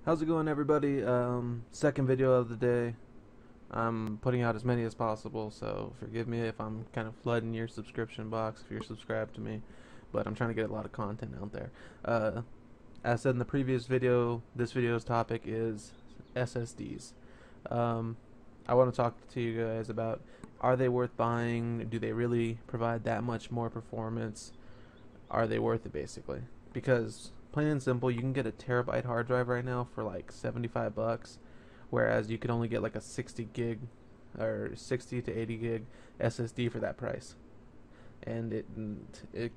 How's it going, everybody? Second video of the day. I'm putting out as many as possible, so forgive me if I'm kind of flooding your subscription box if you're subscribed to me, but I'm trying to get a lot of content out there. As said in the previous video, this video's topic is SSDs. I want to talk to you guys about, are they worth buying? Do they really provide that much more performance? Are they worth it, basically? Because plain and simple, you can get a terabyte hard drive right now for like 75 bucks, whereas you could only get like a 60 gig or 60 to 80 gig SSD for that price. And it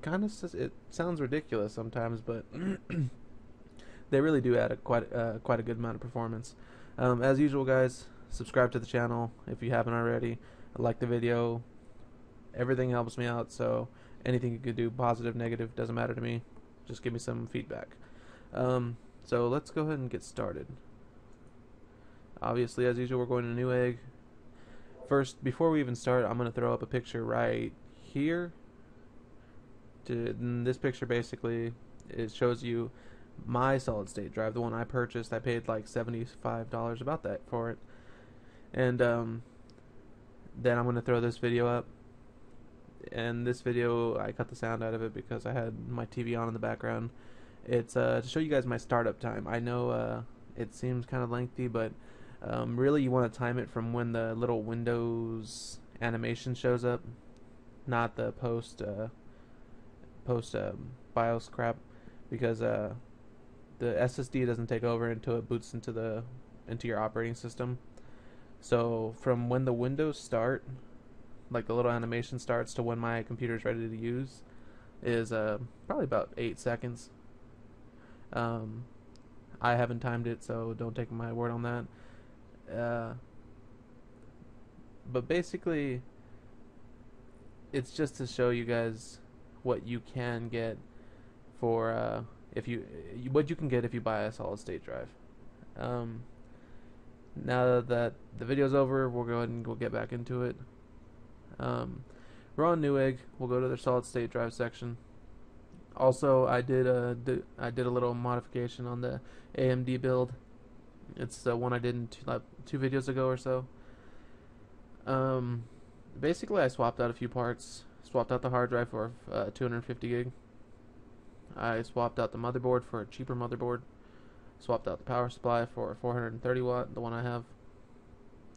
kind of it sounds ridiculous sometimes, but they really do add quite a good amount of performance. As usual, guys, subscribe to the channel if you haven't already. Like the video. Everything helps me out, so anything you could do, positive, negative, doesn't matter to me. Just give me some feedback. So let's go ahead and get started. Obviously, as usual, we're going to Newegg. First, before we even start, I'm going to throw up a picture right here. This picture basically, it shows you my solid state drive, the one I purchased. I paid like $75 about that for it. And then I'm going to throw this video up. And this video, I cut the sound out of it because I had my TV on in the background. It's to show you guys my startup time. I know it seems kind of lengthy, but really you want to time it from when the little Windows animation shows up, not the post BIOS crap, because the SSD doesn't take over until it boots into your operating system. So from when the Windows start, like the little animation starts, to when my computer is ready to use, is probably about 8 seconds. I haven't timed it, so don't take my word on that. But basically, it's just to show you guys what you can get for what you can get if you buy a solid state drive. Now that the video's over, we'll go ahead and we'll get back into it. We're on Newegg. We'll go to their solid state drive section. Also, I did a little modification on the AMD build. It's the one I did in two videos ago or so. Basically, I swapped out a few parts. Swapped out the hard drive for 250 gig. I swapped out the motherboard for a cheaper motherboard. Swapped out the power supply for a 430 watt, the one I have.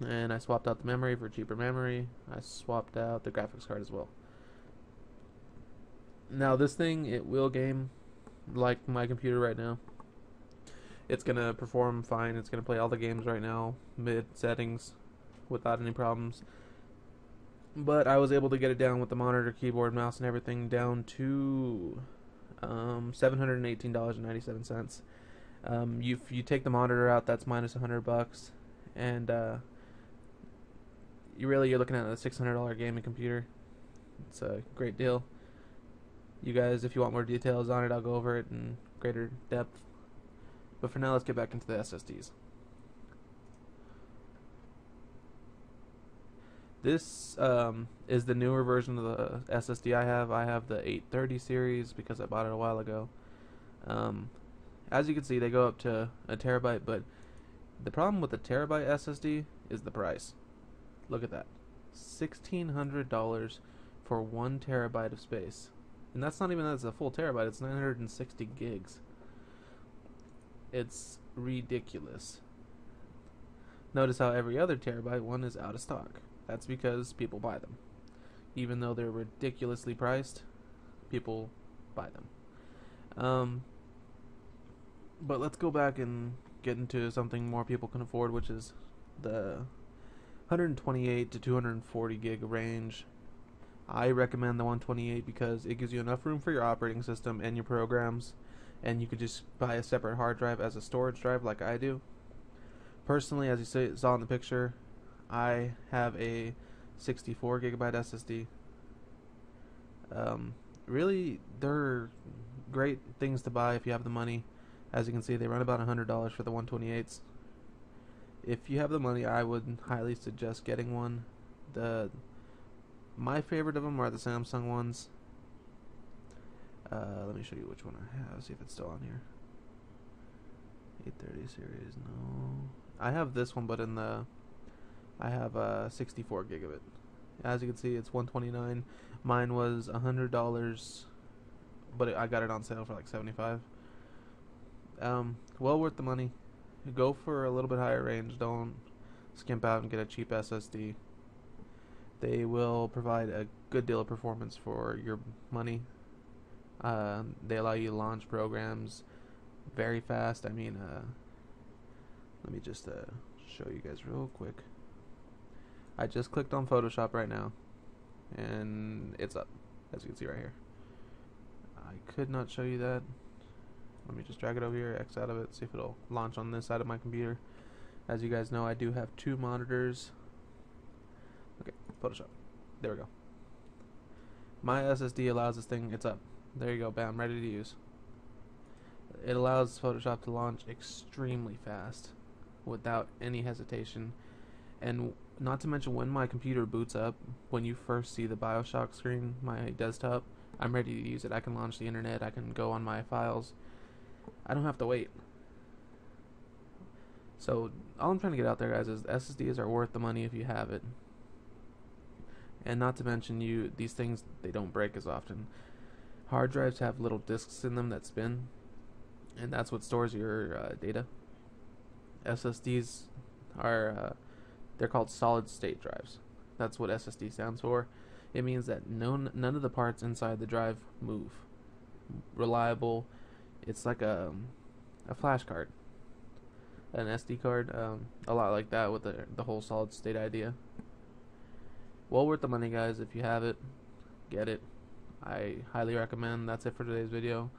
And I swapped out the memory for cheaper memory. I swapped out the graphics card as well. Now this thing, it will game like my computer right now. It's gonna perform fine. It's gonna play all the games right now, mid settings, without any problems. But I was able to get it down with the monitor, keyboard, mouse, and everything down to $718.97. If you take the monitor out, that's minus $100, and you're looking at a $600 gaming computer. It's a great deal. You guys, if you want more details on it, I'll go over it in greater depth. But for now, let's get back into the SSDs. This is the newer version of the SSD I have. I have the 830 series because I bought it a while ago. As you can see, they go up to a terabyte, but the problem with the terabyte SSD is the price. Look at that. $1,600 for 1 terabyte of space. And that's not even a full terabyte, it's 960 gigs. It's ridiculous. Notice how every other terabyte one is out of stock. That's because people buy them. Even though they're ridiculously priced, people buy them. But let's go back and get into something more people can afford, which is the 128 to 240 gig range. I recommend the 128 because it gives you enough room for your operating system and your programs, and you could just buy a separate hard drive as a storage drive like I do. Personally, as you saw in the picture, I have a 64 gigabyte SSD. Really, they're great things to buy if you have the money. As you can see, they run about $100 for the 128s. If you have the money, I would highly suggest getting one. My favorite of them are the Samsung ones. Let me show you which one I have, see if it's still on here. 3030 series. No, I have this one, but in the I have 64 gig of it. As you can see, it's 129. Mine was $100, but I got it on sale for like 75. Well worth the money. Go for a little bit higher range. Don't skimp out and get a cheap SSD. They will provide a good deal of performance for your money. They allow you to launch programs very fast. I mean, let me just show you guys real quick. I just clicked on Photoshop right now, and it's up, as you can see right here. I could not show you that. Let me just drag it over here, X out of it, see if it'll launch on this side of my computer. As you guys know, I do have 2 monitors. Okay, Photoshop. There we go. My SSD allows this thing, it's up. There you go, bam, ready to use. It allows Photoshop to launch extremely fast without any hesitation. And not to mention, when my computer boots up, when you first see the BioShock screen, my desktop, I'm ready to use it. I can launch the internet, I can go on my files. I don't have to wait. So all I'm trying to get out there, guys, is SSDs are worth the money if you have it. And not to mention, these things, they don't break as often. Hard drives have little disks in them that spin, and that's what stores your data. SSDs are they're called solid state drives. That's what SSD stands for. It means that none of the parts inside the drive move. Reliable. It's like a flash card, an SD card, a lot like that, with the whole solid state idea. Well worth the money, guys. If you have it, get it. I highly recommend. That's it for today's video.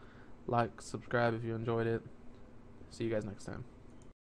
Like, subscribe if you enjoyed it. See you guys next time.